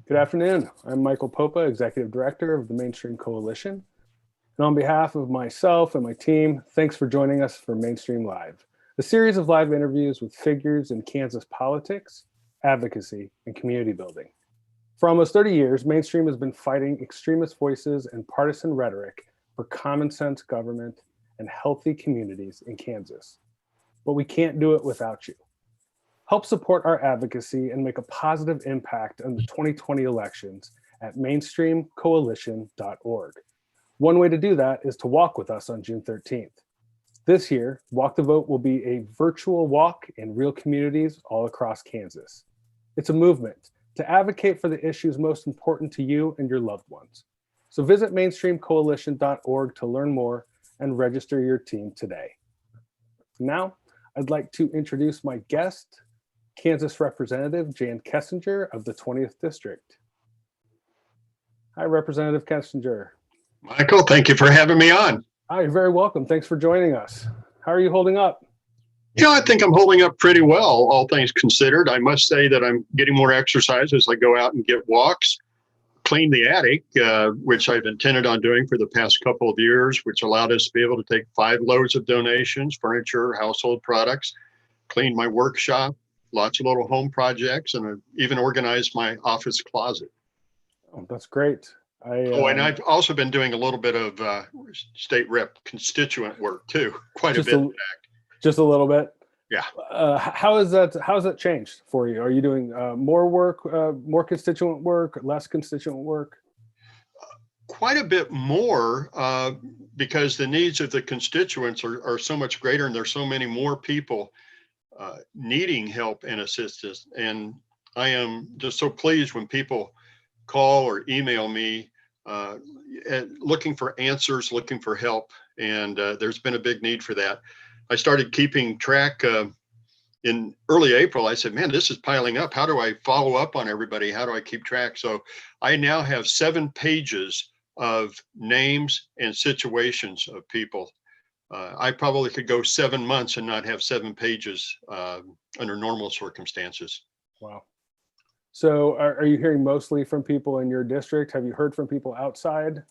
Good afternoon. I'm Michael Popa, Executive Director of the Mainstream Coalition. And on behalf of myself and my team, thanks for joining us for Mainstream Live, a series of live interviews with figures in Kansas politics, advocacy, and community building. For almost 30 years, Mainstream has been fighting extremist voices and partisan rhetoric for common sense government and healthy communities in Kansas. But we can't do it without you. Help support our advocacy and make a positive impact on the 2020 elections at mainstreamcoalition.org. One way to do that is to walk with us on June 13th. This year, Walk the Vote will be a virtual walk in real communities all across Kansas. It's a movement to advocate for the issues most important to you and your loved ones. So visit mainstreamcoalition.org to learn more and register your team today. Now, I'd like to introduce my guest, Kansas Representative Jan Kessinger of the 20th District. Hi, Representative Kessinger. Michael, thank you for having me on. Hi, you're very welcome. Thanks for joining us. How are you holding up? I think I'm holding up pretty well, all things considered. I must say that I'm getting more exercise as I go out and get walks, clean the attic, which I've intended on doing for the past couple of years, which allowed us to be able to take 5 loads of donations, furniture, household products, clean my workshop, lots of little home projects, and I've even organized my office closet. Oh, that's great. And I've also been doing a little bit of state rep constituent work too, quite a bit, in fact. Just a little bit? Yeah. How has that changed for you? Are you doing more work, more constituent work, less constituent work? Quite a bit more, because the needs of the constituents are so much greater, and there's so many more people needing help and assistance. And I am just so pleased when people call or email me looking for answers, looking for help. And there's been a big need for that. I started keeping track in early April. I said, man, this is piling up. How do I follow up on everybody? How do I keep track? So I now have 7 pages of names and situations of people. I probably could go 7 months and not have 7 pages under normal circumstances. Wow. So are you hearing mostly from people in your district? Have you heard from people outside?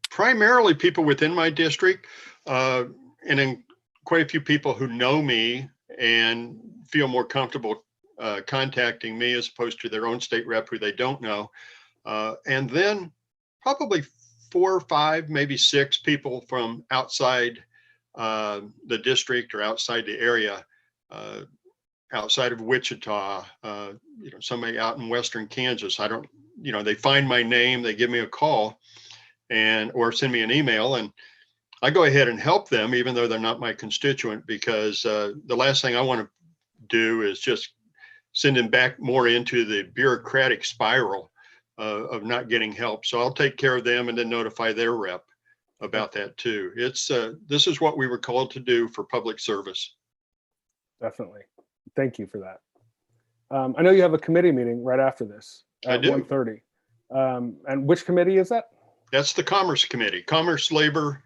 Primarily people within my district, and then quite a few people who know me and feel more comfortable contacting me as opposed to their own state rep who they don't know. And then probably 4 or 5, maybe 6 people from outside the district or outside the area, outside of Wichita, somebody out in Western Kansas. They find my name, they give me a call or send me an email, and I go ahead and help them, even though they're not my constituent, because the last thing I want to do is just send them back more into the bureaucratic spiral of not getting help. So I'll take care of them and then notify their rep about that too. This is what we were called to do for public service. Definitely. Thank you for that. I know you have a committee meeting right after this at 1:30. And which committee is that? That's the Commerce Committee, Commerce, Labor,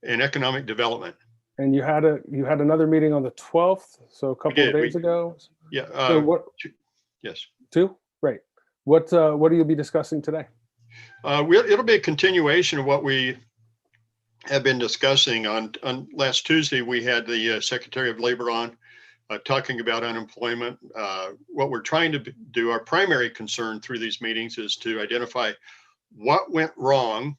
and Economic Development. And you had another meeting on the 12th, so a couple of days ago. Yeah. So what? Yes. 2? Right. What will you be discussing today? It'll be a continuation of what we have been discussing. On last Tuesday, we had the Secretary of Labor on talking about unemployment. What we're trying to do, our primary concern through these meetings, is to identify what went wrong,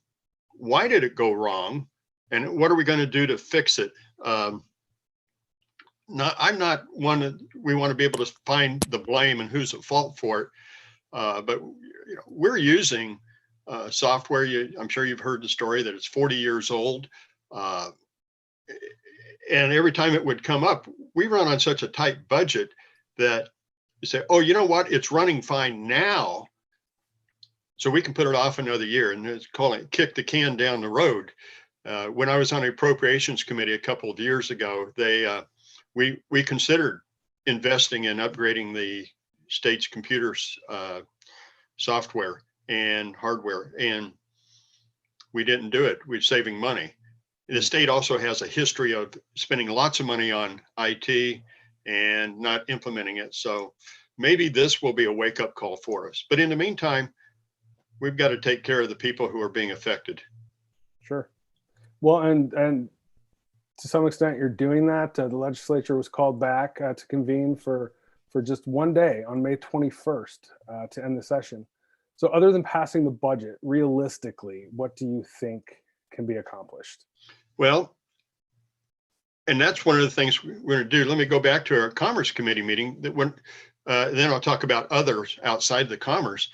why did it go wrong, and what are we going to do to fix it. We want to be able to find the blame and who's at fault for it. But we're using software. I'm sure you've heard the story that it's 40 years old. And every time it would come up, we run on such a tight budget that you say, oh, you know what? It's running fine now, so we can put it off another year, and it's calling it kick the can down the road. When I was on the Appropriations Committee a couple of years ago, we considered investing in upgrading the state's computers, software and hardware, and we didn't do it. We're saving money. The state also has a history of spending lots of money on IT and not implementing it. So maybe this will be a wake-up call for us. But in the meantime, we've got to take care of the people who are being affected. Sure. Well, and to some extent, you're doing that. The legislature was called back to convene for just one day on May 21st to end the session. So other than passing the budget, realistically, what do you think can be accomplished? Well, and that's one of the things we're going to do. Let me go back to our Commerce Committee meeting. That when then I'll talk about others outside the Commerce.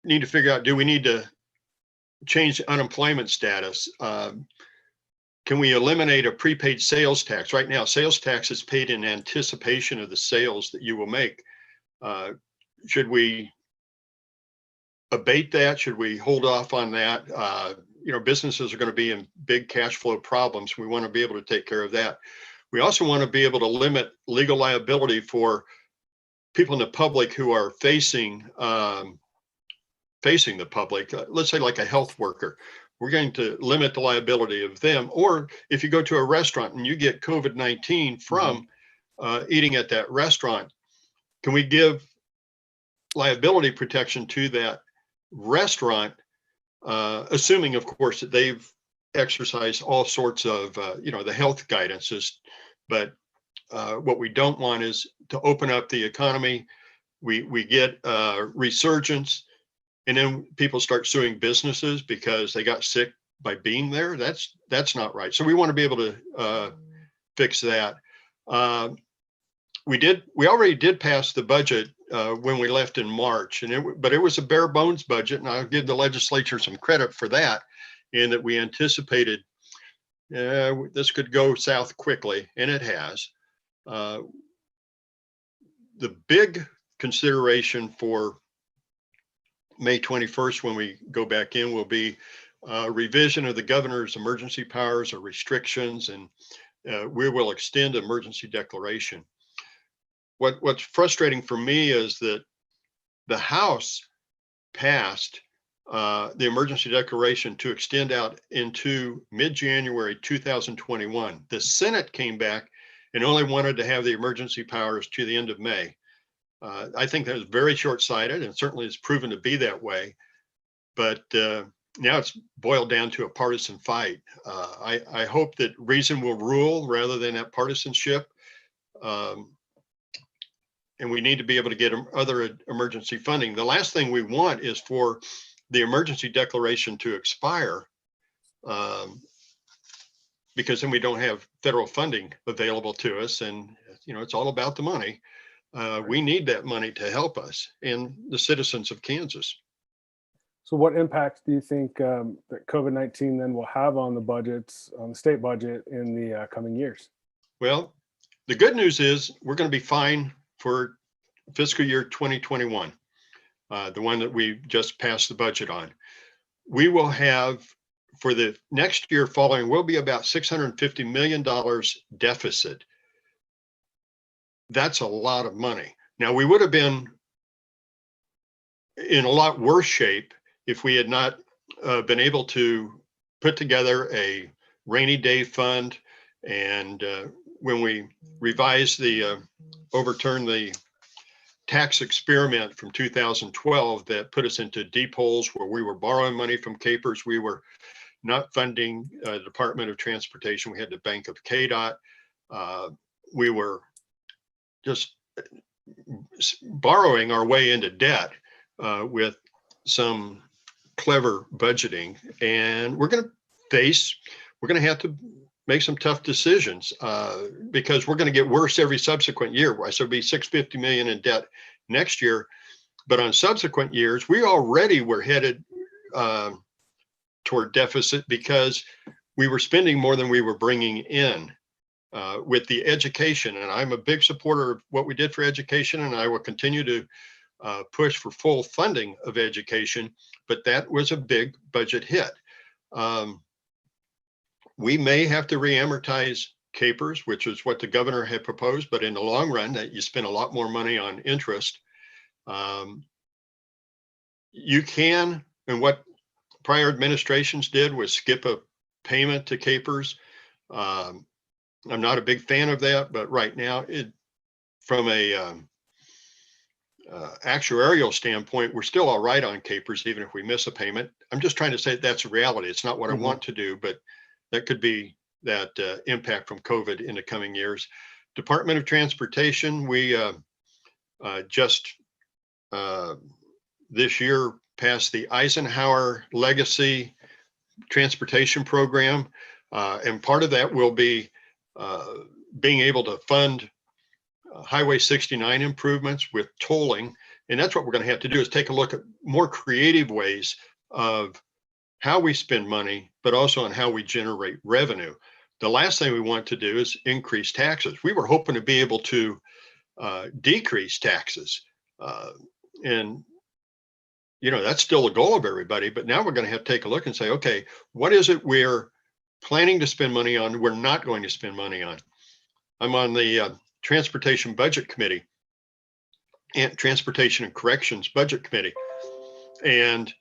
Need to figure out, do we need to change unemployment status? Can we eliminate a prepaid sales tax? Right now, sales tax is paid in anticipation of the sales that you will make. Should we abate that? Should we hold off on that? Businesses are going to be in big cash flow problems. We want to be able to take care of that. We also want to be able to limit legal liability for people in the public who are facing the public. Let's say like a health worker. We're going to limit the liability of them. Or if you go to a restaurant and you get COVID-19 from eating at that restaurant, can we give liability protection to that restaurant, assuming, of course, that they've exercised all sorts of, the health guidances. But what we don't want is to open up the economy. We get resurgence, and then people start suing businesses because they got sick by being there. That's not right. So we want to be able to fix that. We already did pass the budget when we left in March, but it was a bare bones budget, and I'll give the legislature some credit for that, in that we anticipated this could go south quickly, and it has. The big consideration for May 21st, when we go back in, will be revision of the governor's emergency powers or restrictions, and we will extend emergency declaration. What's frustrating for me is that the House passed the emergency declaration to extend out into mid-January 2021. The Senate came back and only wanted to have the emergency powers to the end of May. I think that was very short-sighted, and certainly it's proven to be that way. But now it's boiled down to a partisan fight. I hope that reason will rule rather than that partisanship. And we need to be able to get other emergency funding. The last thing we want is for the emergency declaration to expire, because then we don't have federal funding available to us. And, it's all about the money. We need that money to help us and the citizens of Kansas. So what impact do you think that COVID-19 then will have on the budgets, on the state budget in the coming years? Well, the good news is we're going to be fine for fiscal year 2021, the one that we just passed the budget on. We will have, for the next year following, will be about $650 million deficit. That's a lot of money. Now, we would have been in a lot worse shape if we had not been able to put together a rainy day fund. And when we revised overturned the tax experiment from 2012 that put us into deep holes where we were borrowing money from capers, we were not funding the Department of Transportation. We had the Bank of KDOT. We were just borrowing our way into debt with some clever budgeting. And we're going to have to make some tough decisions because we're going to get worse every subsequent year. So it'll be $650 million in debt next year. But on subsequent years, we already were headed toward deficit because we were spending more than we were bringing in with the education. And I'm a big supporter of what we did for education, and I will continue to push for full funding of education. But that was a big budget hit. We may have to re-amortize capers, which is what the governor had proposed, but in the long run, that you spend a lot more money on interest. You can, and what prior administrations did was skip a payment to capers. I'm not a big fan of that, but right now, from a actuarial standpoint, we're still all right on capers, even if we miss a payment. I'm just trying to say that's a reality. It's not what I want to do, but that could be that impact from COVID in the coming years. Department of Transportation, we just this year passed the Eisenhower Legacy Transportation Program. And part of that will be being able to fund Highway 69 improvements with tolling. And that's what we're going to have to do, is take a look at more creative ways of how we spend money, but also on how we generate revenue. The last thing we want to do is increase taxes. We were hoping to be able to decrease taxes. And, you know, that's still a goal of everybody, but now we're going to have to take a look and say, okay, what is it we're planning to spend money on, we're not going to spend money on? I'm on the Transportation Budget Committee and Transportation and Corrections Budget Committee. And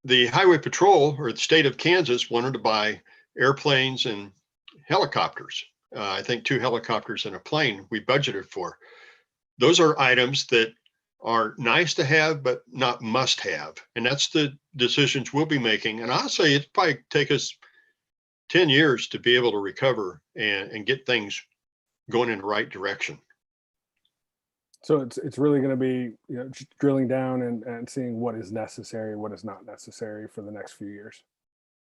the Highway Patrol, or the state of Kansas, wanted to buy airplanes and helicopters. I think 2 helicopters and a plane we budgeted for. Those are items that are nice to have, but not must have. And that's the decisions we'll be making. And I'll say it'll probably take us 10 years to be able to recover and get things going in the right direction. So it's really going to be, you know, just drilling down and seeing what is necessary, what is not necessary for the next few years,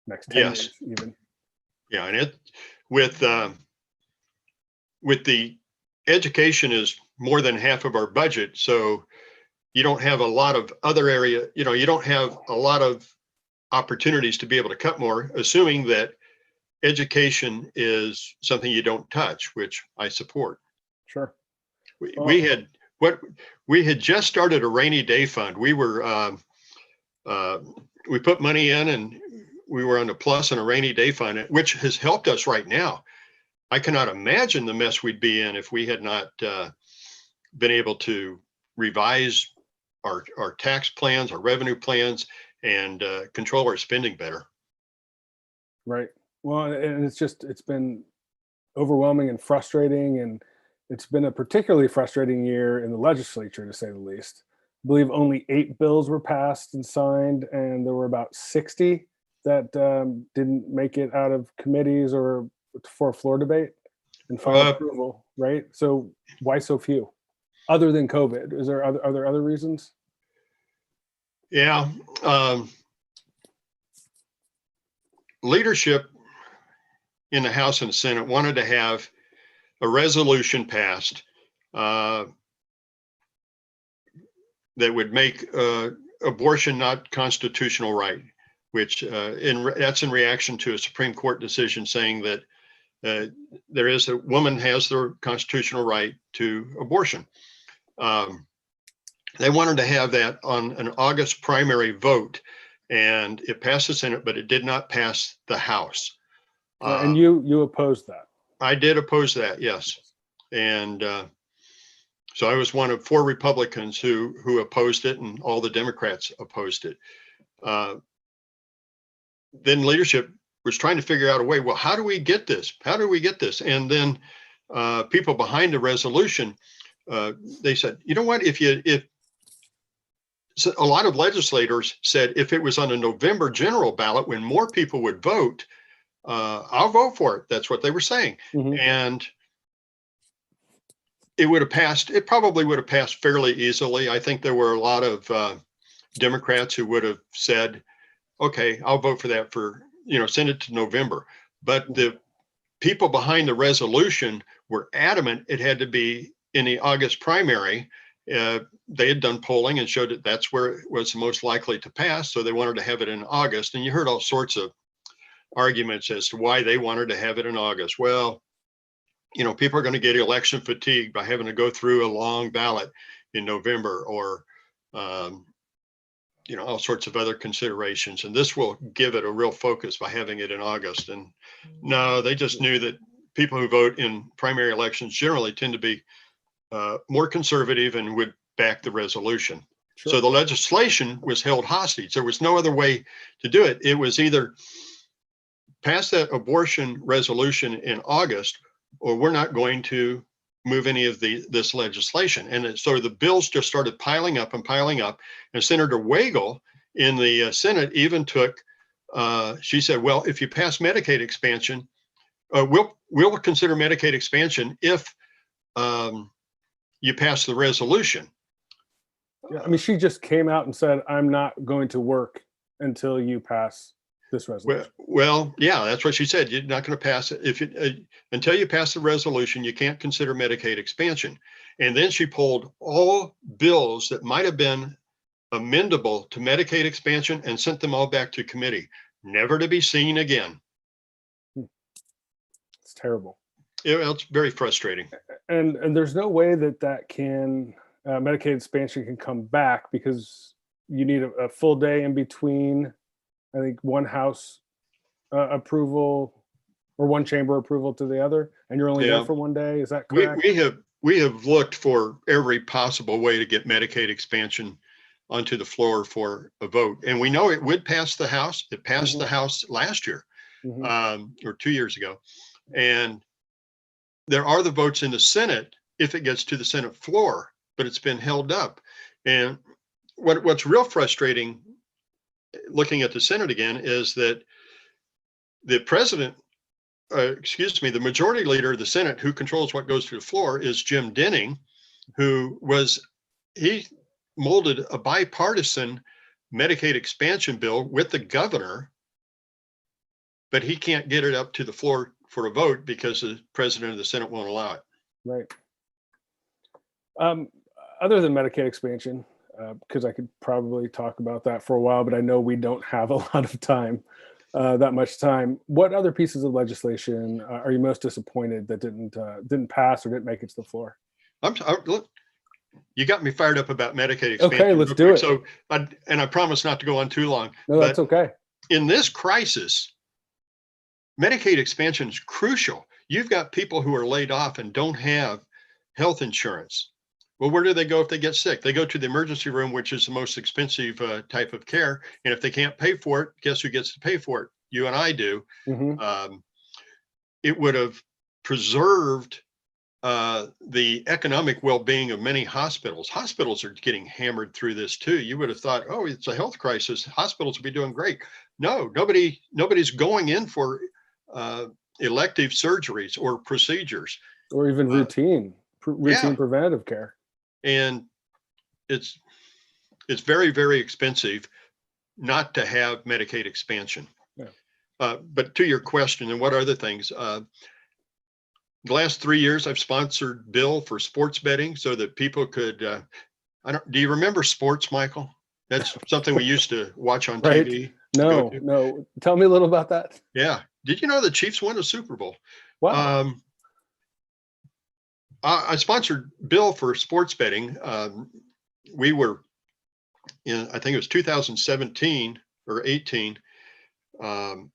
next 10 years even. Yeah, and it with the education is more than half of our budget, so you don't have a lot of other area, you know, you don't have a lot of opportunities to be able to cut more, assuming that education is something you don't touch, which I support. Sure. We had just started a rainy day fund. We were we put money in, and we were on a plus in a rainy day fund, which has helped us right now. I cannot imagine the mess we'd be in if we had not been able to revise our tax plans, our revenue plans, and control our spending better. Right. Well, and it's been overwhelming and frustrating, and it's been a particularly frustrating year in the legislature, to say the least. I believe only 8 bills were passed and signed, and there were about 60 that didn't make it out of committees or for a floor debate and final approval, right? So why so few? Other than COVID, are there other reasons? Yeah, leadership in the House and Senate wanted to have a resolution passed that would make abortion not constitutional right, which that's in reaction to a Supreme Court decision saying that there is a woman has the constitutional right to abortion. They wanted to have that on an August primary vote, and it passed the Senate, but it did not pass the House. And you opposed that? I did oppose that, yes. And so I was one of 4 Republicans who opposed it, and all the Democrats opposed it. Then leadership was trying to figure out a way, well, how do we get this? How do we get this? And then people behind the resolution, they said, you know what, so a lot of legislators said if it was on a November general ballot when more people would vote, I'll vote for it. That's what they were saying. Mm-hmm. And it would have passed. It probably would have passed fairly easily. I think there were a lot of Democrats who would have said, okay, I'll vote for that send it to November. But the people behind the resolution were adamant it had to be in the August primary. They had done polling and showed that that's where it was most likely to pass. So they wanted to have it in August. And you heard all sorts of arguments as to why they wanted to have it in August. Well, people are going to get election fatigue by having to go through a long ballot in November, or, all sorts of other considerations. And this will give it a real focus by having it in August. And no, they just knew that people who vote in primary elections generally tend to be more conservative and would back the resolution. Sure. So the legislation was held hostage. There was no other way to do it. It was either pass that abortion resolution in August, or we're not going to move any of this legislation. And so the bills just started piling up and piling up. And Senator Wagle in the Senate even took, she said, well, if you pass Medicaid expansion, we'll consider Medicaid expansion if you pass the resolution. Yeah, I mean, she just came out and said, I'm not going to work until you pass this resolution. Well, yeah, that's what she said. You're not going to pass it if until you pass the resolution. You can't consider Medicaid expansion. And then she pulled all bills that might have been amendable to Medicaid expansion and sent them all back to committee, never to be seen again. It's terrible. It's very frustrating. And there's no way that can Medicaid expansion can come back, because you need a full day in between, I think, one house approval or one chamber approval to the other, and you're only there for one day. Is that correct? We have looked for every possible way to get Medicaid expansion onto the floor for a vote, and we know it would pass the House. It passed the House last year, or 2 years ago, and there are the votes in the Senate if it gets to the Senate floor, but it's been held up. And what's real frustrating, looking at the Senate again, is that the president, the majority leader of the Senate, who controls what goes to the floor, is Jim Denning, he molded a bipartisan Medicaid expansion bill with the governor, but he can't get it up to the floor for a vote because the president of the Senate won't allow it. Right. Other than Medicaid expansion, because I could probably talk about that for a while, but I know we don't have a lot of time, that much time. What other pieces of legislation are you most disappointed that didn't pass or didn't make it to the floor? Look, you got me fired up about Medicaid expansion. Okay, let's do it. So, I promise not to go on too long. No, that's okay. In this crisis, Medicaid expansion is crucial. You've got people who are laid off and don't have health insurance. Well, where do they go if they get sick? They go to the emergency room, which is the most expensive type of care. And if they can't pay for it, guess who gets to pay for it? You and I do. It would have preserved the economic well-being of many hospitals. Hospitals are getting hammered through this too. You would have thought, oh, it's a health crisis, hospitals will be doing great. No, nobody's going in for elective surgeries or procedures, or even routine preventative care. And it's very, very expensive not to have Medicaid expansion. But to your question, and what other things? The last 3 years, I've sponsored bill for sports betting so that people could. Do you remember sports, Michael? That's something we used to watch on TV. No. Tell me a little about that. Yeah. Did you know the Chiefs won a Super Bowl? Wow. I sponsored bill for sports betting. We were in, I think it was 2017 or 18. The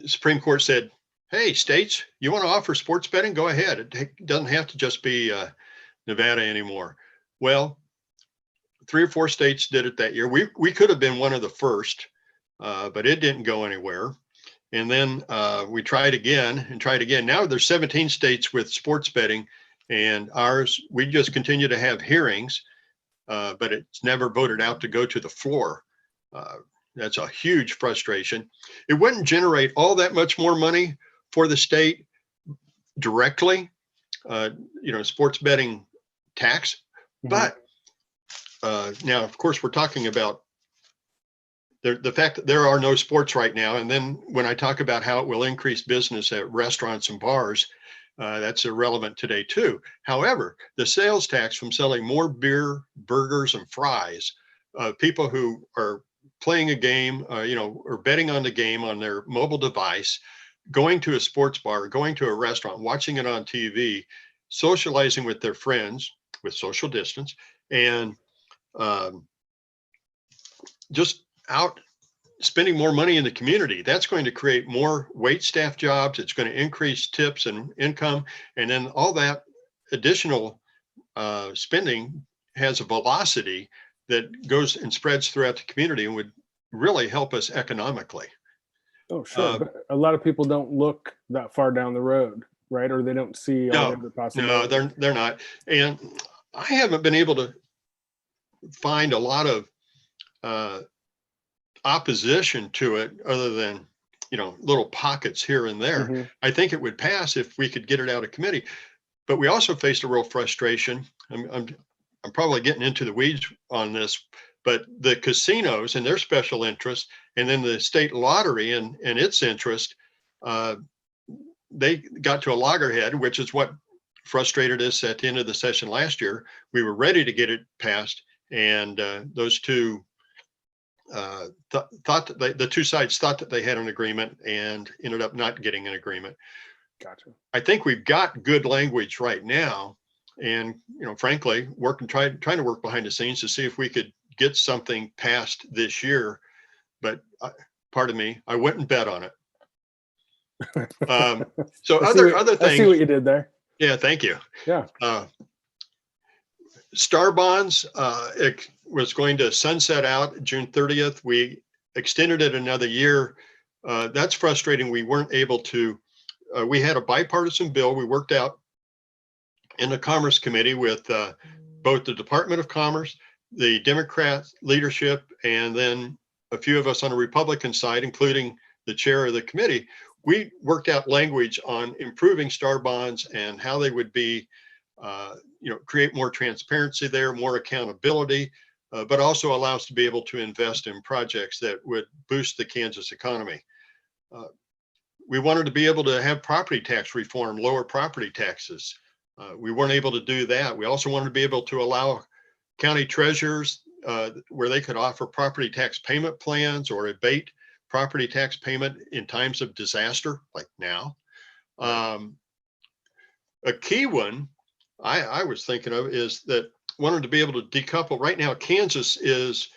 Supreme Court said, hey, states, you want to offer sports betting? Go ahead. It doesn't have to just be Nevada anymore. Well, 3 or 4 states did it that year. We could have been one of the first, but it didn't go anywhere. And then we tried again and tried again. Now there's 17 states with sports betting, and ours, we just continue to have hearings, but it's never voted out to go to the floor. That's a huge frustration. It wouldn't generate all that much more money for the state directly, sports betting tax. But now, of course, we're talking about the fact that there are no sports right now. And then when I talk about how it will increase business at restaurants and bars, that's irrelevant today too. However, the sales tax from selling more beer, burgers, and fries, people who are playing a game, or betting on the game on their mobile device, going to a sports bar, going to a restaurant, watching it on TV, socializing with their friends with social distance, and just out spending more money in the community. That's going to create more wait staff jobs. It's going to increase tips and income. And then all that additional spending has a velocity that goes and spreads throughout the community and would really help us economically. Oh, sure. But a lot of people don't look that far down the road. right? Or they don't see all the No, other no, possibilities. they're not. And I haven't been able to find a lot of opposition to it other than, little pockets here and there. Mhm. I think it would pass if we could get it out of committee. But we also faced a real frustration. I'm probably getting into the weeds on this, but the casinos and their special interest, and then the state lottery and its interest, they got to a loggerhead, which is what frustrated us at the end of the session last year. We were ready to get it passed, and those two thought that the two sides thought that they had an agreement and ended up not getting an agreement. Gotcha. I think we've got good language right now, and frankly, trying to work behind the scenes to see if we could get something passed this year. But pardon me, I wouldn't bet on it. So other I see things. what you did there. Yeah, thank you. Yeah. Star bonds, it was going to sunset out June 30th. We extended it another year. That's frustrating. We weren't able to. We had a bipartisan bill we worked out in the Commerce Committee with both the Department of Commerce, the Democrat leadership, and then a few of us on the Republican side, including the chair of the committee. We worked out language on improving star bonds and how they would be, create more transparency there, more accountability, but also allow us to be able to invest in projects that would boost the Kansas economy. We wanted to be able to have property tax reform, lower property taxes. We weren't able to do that. We also wanted to be able to allow county treasurers where they could offer property tax payment plans or abate property tax payment in times of disaster, like now. A key one I was thinking of is that wanted to be able to decouple. Right now, Kansas is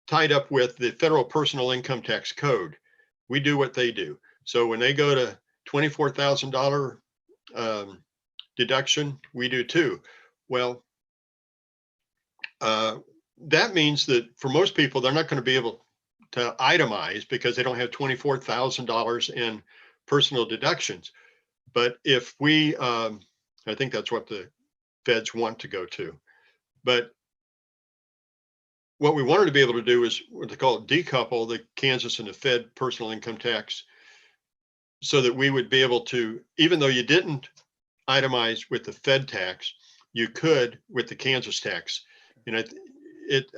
tied up with the federal personal income tax code. We do what they do. So when they go to $24,000 deduction, we do too. Well, that means that for most people, they're not going to be able to itemize because they don't have $24,000 in personal deductions. But if we, I think that's what the feds want to go to. But what we wanted to be able to do is what they call it, decouple the Kansas and the Fed personal income tax so that we would be able to, even though you didn't itemize with the Fed tax, you could with the Kansas tax. And I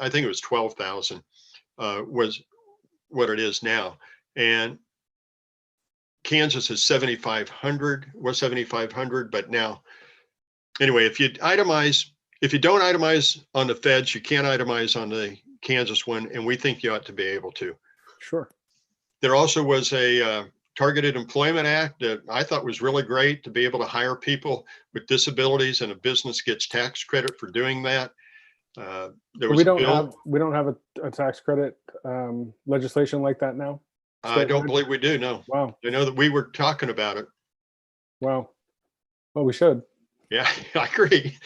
think it was 12,000 was what it is now. And Kansas is 7,500, was 7,500, but now, anyway, if you don't itemize on the Feds, you can't itemize on the Kansas one, and we think you ought to be able to. Sure. There also was a Targeted Employment Act that I thought was really great to be able to hire people with disabilities, and a business gets tax credit for doing that. There was we don't have a tax credit legislation like that now. I don't believe we do. No. Wow. I know that we were talking about it. Wow. Well, we should. Yeah, I agree.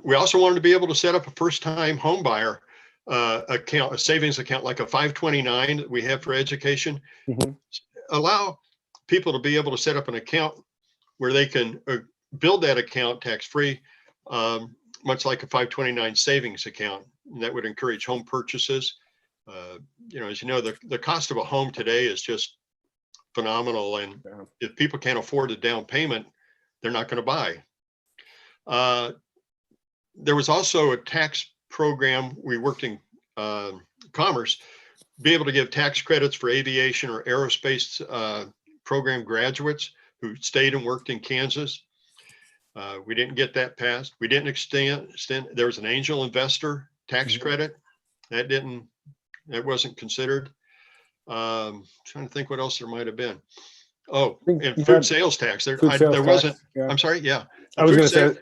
We also wanted to be able to set up a first-time home buyer account, a savings account like a 529 that we have for education. Mm-hmm. Allow people to be able to set up an account where they can build that account tax-free, much like a 529 savings account. And that would encourage home purchases. As you know, the cost of a home today is just phenomenal. And if people can't afford a down payment, they're not going to buy. There was also a tax program. We worked in commerce, be able to give tax credits for aviation or aerospace program graduates who stayed and worked in Kansas. We didn't get that passed. We didn't extend. There was an angel investor tax credit that wasn't considered. Trying to think what else there might have been. Oh, and food sales tax. There wasn't. Yeah. I'm sorry. Yeah. I was going to say.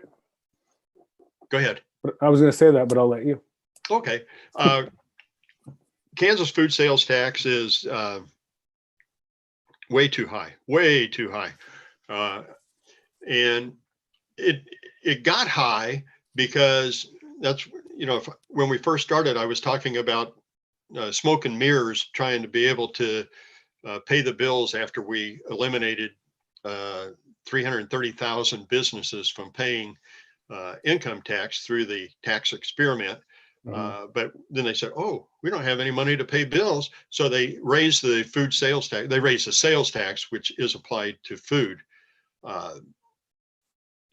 Go ahead. I was going to say that, but I'll let you. Okay. Kansas food sales tax is way too high, and it got high because that's when we first started, I was talking about smoke and mirrors, trying to be able to pay the bills after we eliminated 330,000 businesses from paying income tax through the tax experiment. But then they said, oh, we don't have any money to pay bills. So they raised the food sales tax. They raised the sales tax, which is applied to food.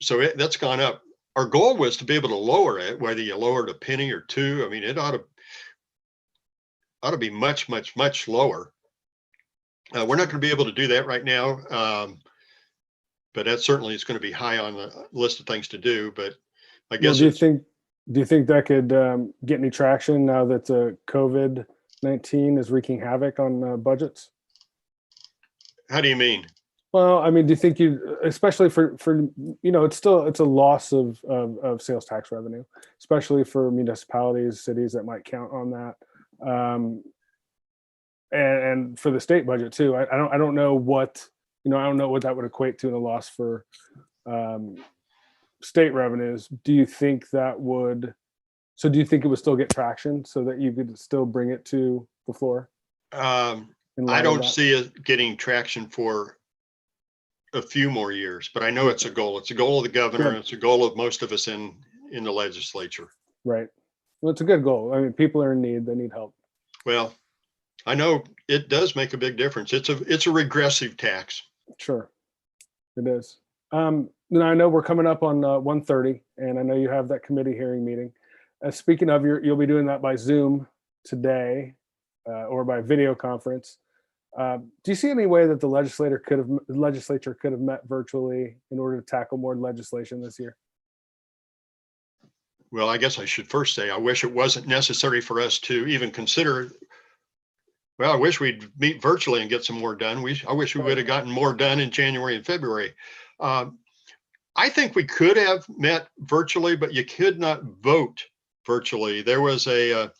So that's gone up. Our goal was to be able to lower it, whether you lowered a penny or two. I mean, it ought to be much, much, much lower. We're not going to be able to do that right now. But that certainly is going to be high on the list of things to do. But I guess do you think that could get any traction now that COVID-19 is wreaking havoc on budgets? How do you mean? Well, I mean, do you think especially for it's a loss of sales tax revenue, especially for municipalities, cities that might count on that, and for the state budget too. I don't know what that would equate to in a loss for state revenues. Do you think it would still get traction so that you could still bring it to the floor? I don't see it getting traction for a few more years, but I know it's a goal. It's a goal of the governor. Sure. It's a goal of most of us in the legislature. Right. Well, it's a good goal. I mean, people are in need. They need help. Well, I know it does make a big difference. It's a regressive tax. Sure, it is. I know we're coming up on 1:30, and I know you have that committee hearing meeting. Speaking of, you'll be doing that by Zoom today or by video conference. Do you see any way that the legislature could have met virtually in order to tackle more legislation this year? Well, I guess I should first say I wish it wasn't necessary for us to even consider. Well, I wish we'd meet virtually and get some more done. I wish we would have gotten more done in January and February. I think we could have met virtually, but you could not vote virtually. There was and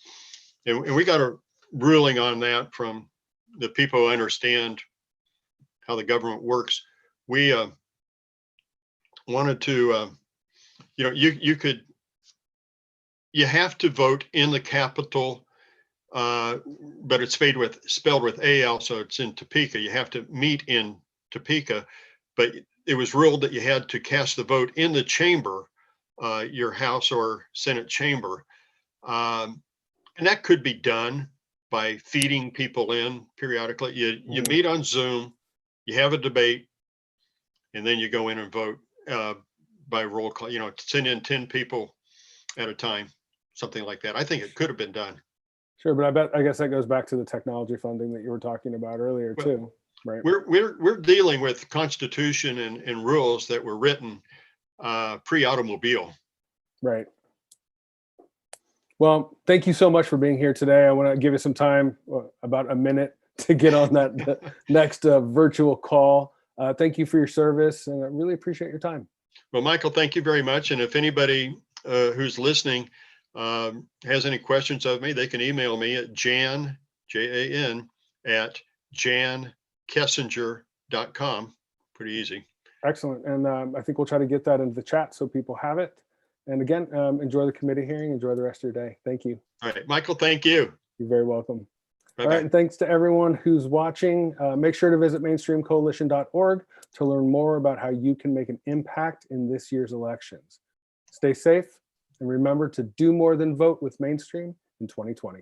we got a ruling on that from the people who understand how the government works. We wanted to, you have to vote in the Capitol, but it's spelled with AL, so it's in Topeka. You have to meet in Topeka, but it was ruled that you had to cast the vote in the chamber, your House or Senate chamber. And that could be done by feeding people in periodically. You meet on Zoom, you have a debate, and then you go in and vote by roll call, send in 10 people at a time, something like that. I think it could have been done. Sure, but I guess that goes back to the technology funding that you were talking about earlier too, right? We're dealing with Constitution and rules that were written pre-automobile. Right. Well, thank you so much for being here today. I want to give you some time, about a minute, to get on that next virtual call. Thank you for your service, and I really appreciate your time. Well, Michael, thank you very much. And if anybody who's listening has any questions of me, they can email me at Jan, Jan, at jankessinger.com. Pretty easy. Excellent. And I think we'll try to get that into the chat so people have it. And again, enjoy the committee hearing. Enjoy the rest of your day. Thank you. All right, Michael, thank you. You're very welcome. Bye-bye. All right, and thanks to everyone who's watching. Make sure to visit mainstreamcoalition.org to learn more about how you can make an impact in this year's elections. Stay safe, and remember to do more than vote with Mainstream in 2020.